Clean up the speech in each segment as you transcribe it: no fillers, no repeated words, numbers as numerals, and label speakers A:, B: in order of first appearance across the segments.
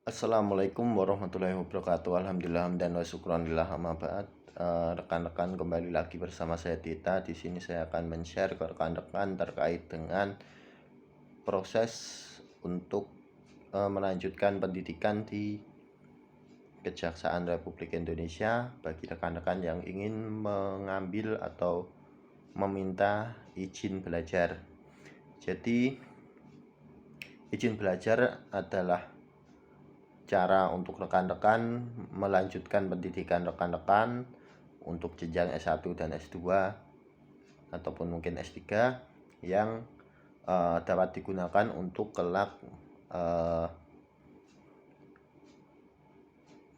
A: Assalamualaikum warahmatullahi wabarakatuh. Alhamdulillah dan wa syukran lillah amma ba'd. Rekan-rekan, kembali lagi bersama saya Tita. Di sini saya akan men-share ke rekan-rekan terkait dengan proses untuk melanjutkan pendidikan di Kejaksaan Republik Indonesia bagi rekan-rekan yang ingin mengambil atau meminta izin belajar. Jadi, izin belajar adalah cara untuk rekan-rekan melanjutkan pendidikan rekan-rekan untuk jenjang S1 dan S2 ataupun mungkin S3 yang dapat digunakan untuk kelak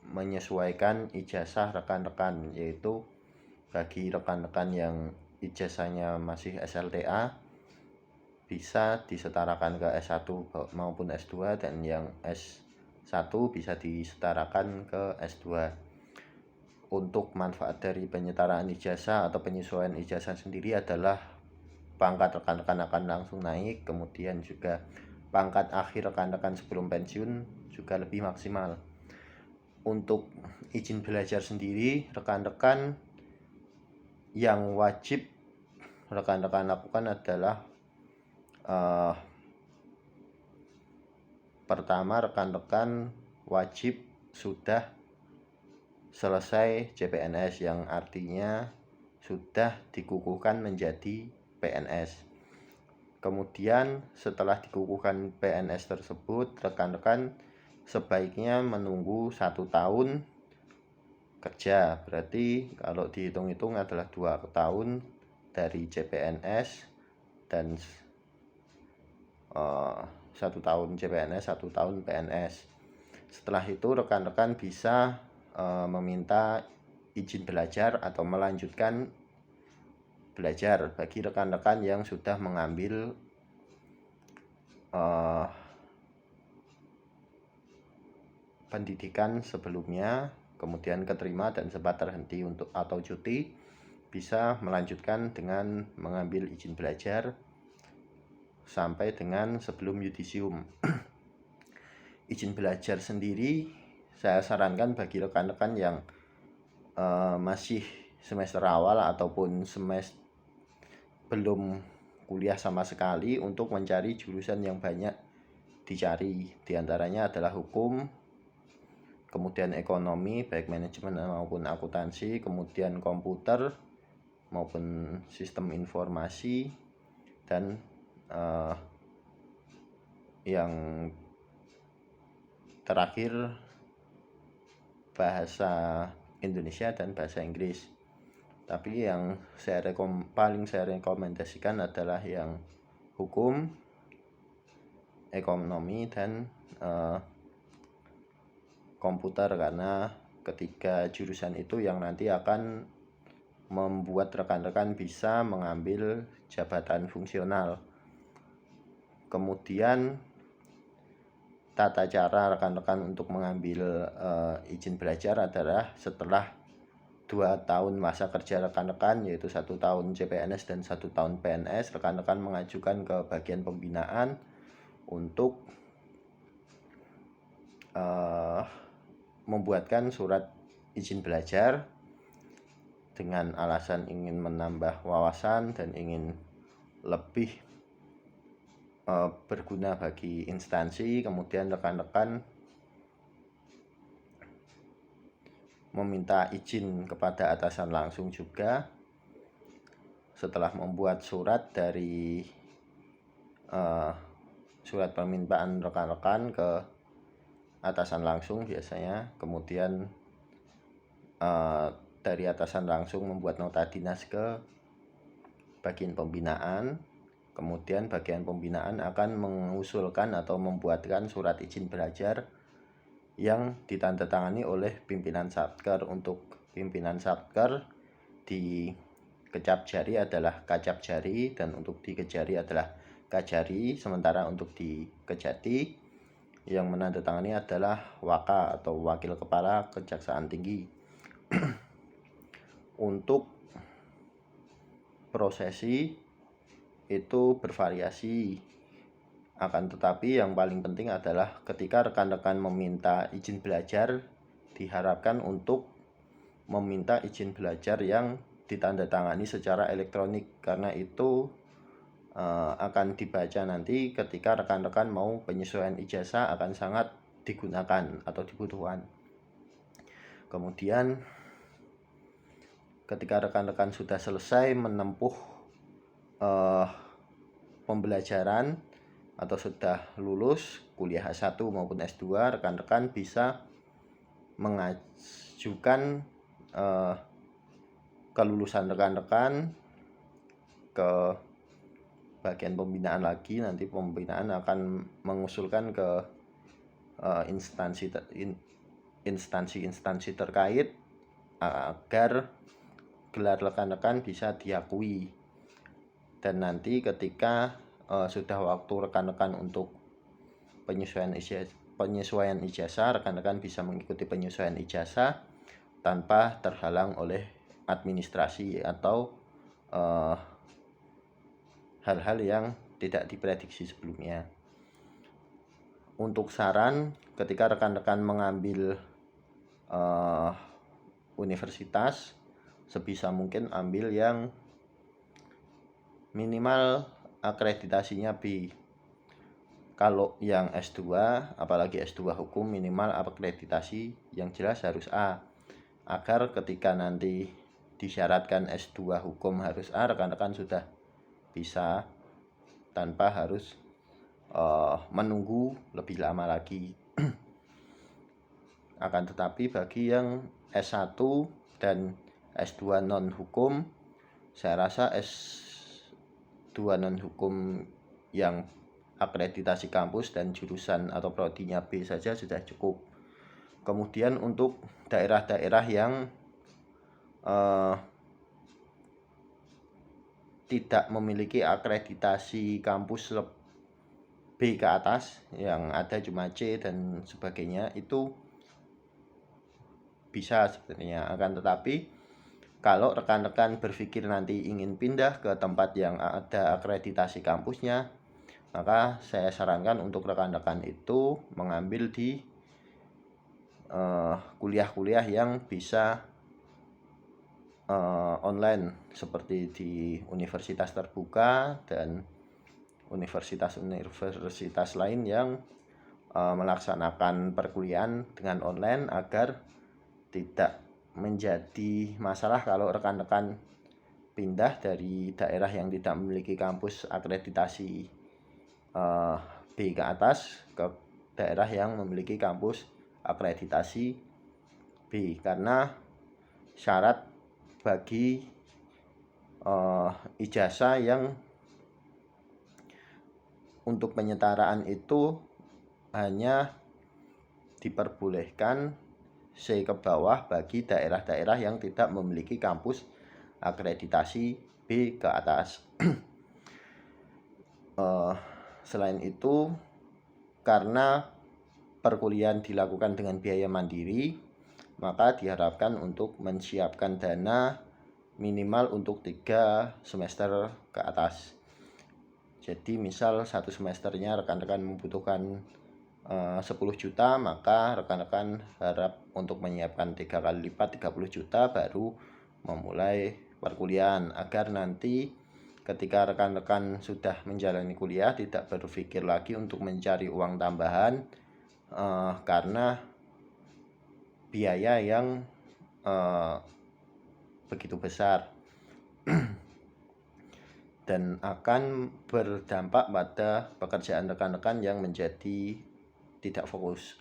A: menyesuaikan ijazah rekan-rekan, yaitu bagi rekan-rekan yang ijazahnya masih SLTA bisa disetarakan ke S1 maupun S2, dan yang S1 bisa disetarakan ke S2. Untuk manfaat dari penyetaraan ijazah atau penyesuaian ijazah sendiri adalah pangkat rekan-rekan akan langsung naik, kemudian juga pangkat akhir rekan-rekan sebelum pensiun juga lebih maksimal. Untuk izin belajar sendiri, rekan-rekan yang wajib rekan-rekan lakukan adalah pertama, rekan-rekan wajib sudah selesai CPNS, yang artinya sudah dikukuhkan menjadi PNS. Kemudian setelah dikukuhkan PNS tersebut, rekan-rekan sebaiknya menunggu 1 tahun kerja. Berarti kalau dihitung-hitung adalah 2 tahun dari CPNS dan 1 tahun CPNS, 1 tahun PNS. Setelah itu rekan-rekan bisa meminta izin belajar atau melanjutkan belajar bagi rekan-rekan yang sudah mengambil pendidikan sebelumnya, kemudian keterima dan sempat terhenti untuk atau cuti, bisa melanjutkan dengan mengambil izin belajar sampai dengan sebelum yudisium. Izin belajar sendiri saya sarankan bagi rekan-rekan yang masih semester awal ataupun semester belum kuliah sama sekali untuk mencari jurusan yang banyak dicari. Di antaranya adalah hukum, kemudian ekonomi baik manajemen maupun akuntansi, kemudian komputer maupun sistem informasi, dan yang terakhir bahasa Indonesia dan bahasa Inggris. Tapi yang paling saya rekomendasikan adalah yang hukum, ekonomi, dan komputer, karena ketiga jurusan itu yang nanti akan membuat rekan-rekan bisa mengambil jabatan fungsional. Kemudian tata cara rekan-rekan untuk mengambil izin belajar adalah setelah 2 tahun masa kerja rekan-rekan, yaitu 1 tahun CPNS dan 1 tahun PNS, rekan-rekan mengajukan ke bagian pembinaan untuk membuatkan surat izin belajar dengan alasan ingin menambah wawasan dan ingin lebih berguna bagi instansi. Kemudian rekan-rekan meminta izin kepada atasan langsung juga. Setelah membuat surat dari surat permintaan rekan-rekan ke atasan langsung biasanya, kemudian dari atasan langsung membuat nota dinas ke bagian pembinaan. Kemudian bagian pembinaan akan mengusulkan atau membuatkan surat izin belajar yang ditandatangani oleh pimpinan Satker. Untuk pimpinan Satker di kecap jari adalah kacap jari, dan untuk di kejari adalah kajari. Sementara untuk di kejati yang menandatangani adalah waka atau wakil kepala Kejaksaan Tinggi. Untuk prosesi itu bervariasi, Akan tetapi yang paling penting adalah ketika rekan-rekan meminta izin belajar, diharapkan untuk meminta izin belajar yang ditandatangani secara elektronik, karena itu akan dibaca nanti ketika rekan-rekan mau penyesuaian ijazah akan sangat digunakan atau dibutuhkan. Kemudian ketika rekan-rekan sudah selesai menempuh pembelajaran atau sudah lulus kuliah S1 maupun S2, rekan-rekan bisa mengajukan kelulusan rekan-rekan ke bagian pembinaan lagi. Nanti pembinaan akan mengusulkan ke instansi terkait agar gelar rekan-rekan bisa diakui. Dan nanti ketika sudah waktu rekan-rekan untuk penyesuaian ijazah, rekan-rekan bisa mengikuti penyesuaian ijazah tanpa terhalang oleh administrasi atau hal-hal yang tidak diprediksi sebelumnya. Untuk saran, ketika rekan-rekan mengambil universitas, sebisa mungkin ambil yang minimal akreditasinya B. Kalau yang S2, apalagi S2 hukum, minimal akreditasi yang jelas harus A, agar ketika nanti disyaratkan S2 hukum harus A, rekan-rekan sudah bisa tanpa harus menunggu lebih lama lagi. Akan tetapi bagi yang S1 dan S2 non hukum, saya rasa S2 non hukum yang akreditasi kampus dan jurusan atau prodinya B saja sudah cukup. Kemudian untuk daerah-daerah yang tidak memiliki akreditasi kampus B ke atas, yang ada cuma C dan sebagainya, itu bisa sebenarnya. Akan tetapi kalau rekan-rekan berpikir nanti ingin pindah ke tempat yang ada akreditasi kampusnya, maka saya sarankan untuk rekan-rekan itu mengambil di kuliah-kuliah yang bisa online, seperti di universitas terbuka dan universitas lain yang melaksanakan perkuliahan dengan online, agar tidak menjadi masalah kalau rekan-rekan pindah dari daerah yang tidak memiliki kampus akreditasi B ke atas ke daerah yang memiliki kampus akreditasi B, karena syarat bagi ijazah yang untuk penyetaraan itu hanya diperbolehkan C ke bawah bagi daerah-daerah yang tidak memiliki kampus akreditasi B ke atas. Selain itu, karena perkuliahan dilakukan dengan biaya mandiri, maka diharapkan untuk menyiapkan dana minimal untuk 3 semester ke atas. Jadi misal satu semesternya rekan-rekan membutuhkan 10 juta, maka rekan-rekan harap untuk menyiapkan 3 kali lipat 30 juta baru memulai perkuliahan, agar nanti ketika rekan-rekan sudah menjalani kuliah tidak berpikir lagi untuk mencari uang tambahan karena biaya yang begitu besar dan akan berdampak pada pekerjaan rekan-rekan yang menjadi tidak fokus.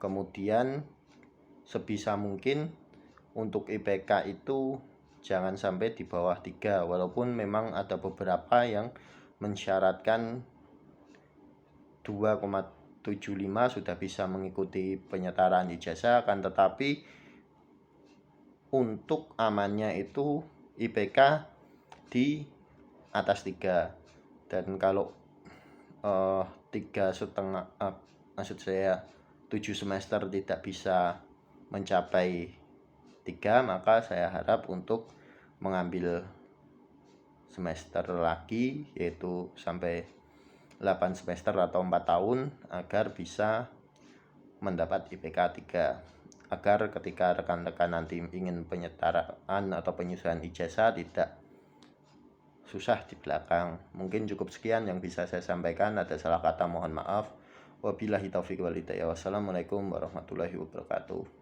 A: Kemudian sebisa mungkin untuk IPK itu jangan sampai di bawah 3, walaupun memang ada beberapa yang mensyaratkan 2,75 sudah bisa mengikuti penyetaraan ijazah, akan tetapi untuk amannya itu IPK di atas 3. Dan kalau 3,5, maksud saya 7 semester tidak bisa mencapai 3, maka saya harap untuk mengambil semester lagi, yaitu sampai 8 semester atau 4 tahun, agar bisa mendapat IPK 3, agar ketika rekan-rekan nanti ingin penyetaraan atau penyusuan ijazah tidak susah di belakang. Mungkin cukup sekian yang bisa saya sampaikan. Ada salah kata mohon maaf. Wabillahi taufiq wal hidayah. Wassalamualaikum warahmatullahi wabarakatuh.